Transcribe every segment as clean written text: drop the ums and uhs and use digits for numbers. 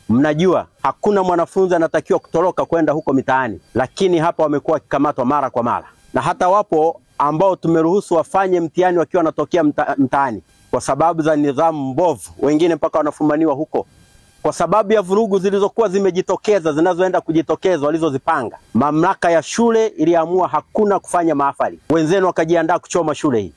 Mnajua hakuna mwanafunzi anatakiwa kutoroka kwenda huko mitaani, lakini hapa wamekuwa wakikamatwa mara kwa mara, na hata wapo ambao tumeruhusu wafanye mtihani wakiwa wanatokea mtaani kwa sababu za nidhamu mbovu, wengine mpaka wanafumaniwa huko kwa sababu ya vurugu zilizokuwa zimejitokeza, zinazoenda kujitokeza walizozipanga. Mamlaka ya shule iliamua hakuna kufanya mahafali, wenzenu wakajiandaa kuchoma shule hii.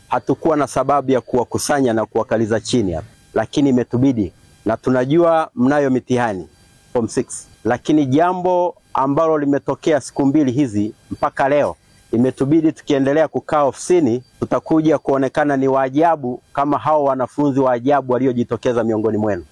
Hatukuwa na sababu ya kuwakusanya na kuwakaliza chini hapa, lakini imetubidi, na tunajua mnayo mitihani form 6, lakini jambo ambalo limetokea siku mbili hizi mpaka leo, imetubidi tukiendelea kukaa ofisini tutakuja kuonekana ni waajabu kama hao wanafunzi waajabu waliojitokeza miongoni mwenu.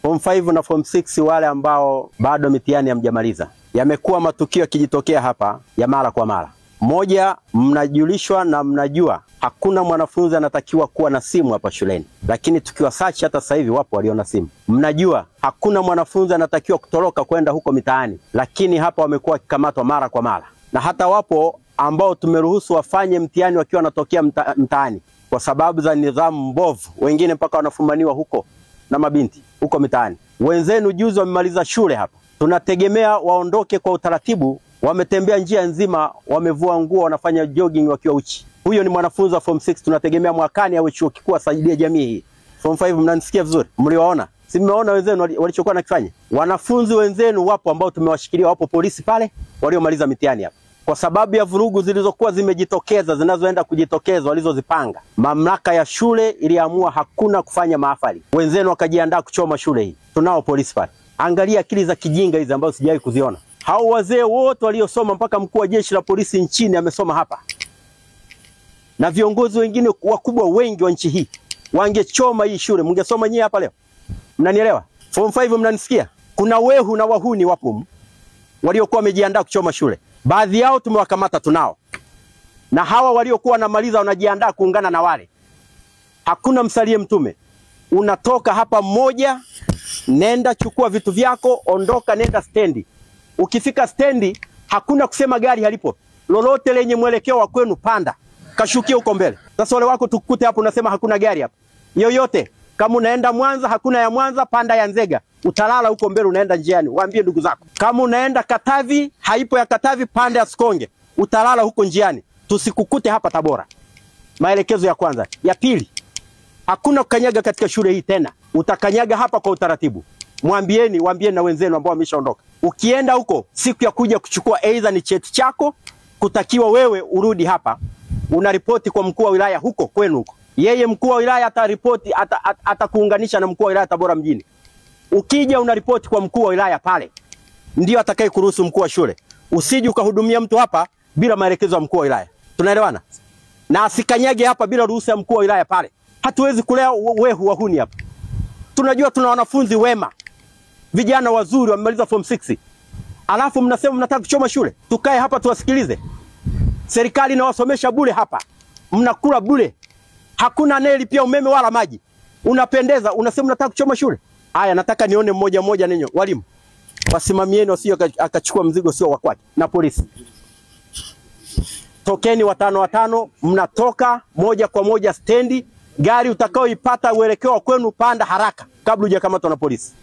Form 5 na form 6 wale ambao bado mitihani hamjamaliza, yamekuwa matukio yakijitokea hapa ya mara kwa mara. Moja, mnajulishwa na mnajua hakuna mwanafunzi anatakiwa kuwa na simu hapa shuleni, lakini tukiwa search hata sasa hivi wapo walio na simu. Mnajua hakuna mwanafunzi anatakiwa kutoroka kwenda huko mitaani, lakini hapa wamekuwa wakikamatwa mara kwa mara, na hata wapo ambao tumeruhusu wafanye mtihani wakiwa wanatokea mtaani kwa sababu za nidhamu mbovu, wengine mpaka wanafumaniwa huko na mabinti huko mitaani. Wenzenu juzi wamemaliza shule hapa, tunategemea waondoke kwa utaratibu. Wametembea njia nzima, wamevua nguo, wanafanya jogging wakiwa uchi. Huyo ni mwanafunzi wa form 6, tunategemea mwakani awe chuo kikuu asaidie jamii hii. Form 5 mnanisikia vizuri? Mliwaona? Si mmeona wenzenu walichokuwa nakifanya? Wanafunzi wenzenu wapo ambao tumewashikilia, wapo polisi pale waliomaliza mitihani hapa kwa sababu ya vurugu zilizokuwa zimejitokeza, zinazoenda kujitokeza walizozipanga. Mamlaka ya shule iliamua hakuna kufanya mahafali, wenzenu wakajiandaa kuchoma shule hii. Tunao polisi pale. Angalia akili za kijinga hizi ambazo sijawahi kuziona. Hao wazee wote waliosoma, mpaka mkuu wa jeshi la polisi nchini amesoma hapa, na viongozi wengine wakubwa wengi wa nchi hii, wangechoma hii shule. Mngesoma nyie hapa leo. Mnanielewa? Form 5 mnanisikia? Kuna wehu na wahuni wapo waliokuwa wamejiandaa kuchoma shule. Baadhi yao tumewakamata, tunao. Na hawa waliokuwa wanamaliza wanajiandaa kuungana na wale. Hakuna msalie mtume. Unatoka hapa mmoja, nenda chukua vitu vyako, ondoka, nenda stendi. Ukifika stendi, hakuna kusema gari halipo. Lolote lenye mwelekeo wa kwenu panda, kashukia huko mbele. Sasa wale wako tukukute hapo unasema hakuna gari hapo. Yoyote, kama unaenda Mwanza, hakuna ya Mwanza, panda ya Nzega. Utalala huko mbele, unaenda njiani, waambie ndugu zako. Kama unaenda Katavi, haipo ya Katavi, panda ya Sikonge. Utalala huko njiani. Tusikukute hapa Tabora. Maelekezo ya kwanza. Ya pili, hakuna kukanyaga katika shule hii tena. Utakanyaga hapa kwa utaratibu. Waambieni na wenzenu ambao wameshaondoka. Ukienda huko, siku ya kuja kuchukua aidha ni cheti chako, kutakiwa wewe urudi hapa, unaripoti kwa mkuu wa wilaya huko kwenu huko. Yeye mkuu wa wilaya ataripoti, atakuunganisha na mkuu wa wilaya Tabora mjini. Ukija unaripoti kwa mkuu wa wilaya pale, ndio atakaye kuruhusu mkuu wa shule. Usije ukahudumia mtu hapa bila maelekezo ya mkuu wa wilaya. Tunaelewana? Na asikanyage hapa bila ruhusa ya mkuu wa wilaya pale. Hatuwezi kulea wehu wahuni hapa. Tunajua tuna wanafunzi wema, vijana wazuri wamemaliza form 6. Alafu mnasema mnataka kuchoma shule. Tukae hapa tuwasikilize. Serikali inawasomesha bure hapa. Mnakula bure. Hakuna anayelipia umeme wala maji. Unapendeza, unasema mnataka kuchoma shule. Haya, nataka nione mmoja mmoja ninyi walimu. Wasimamieni wasio akachukua mzigo sio wa kwake, na polisi. Tokeni watano, mnatoka moja kwa moja stendi. Gari utakaoipata uelekeo kwenu panda haraka kabla hujakamatwa na polisi.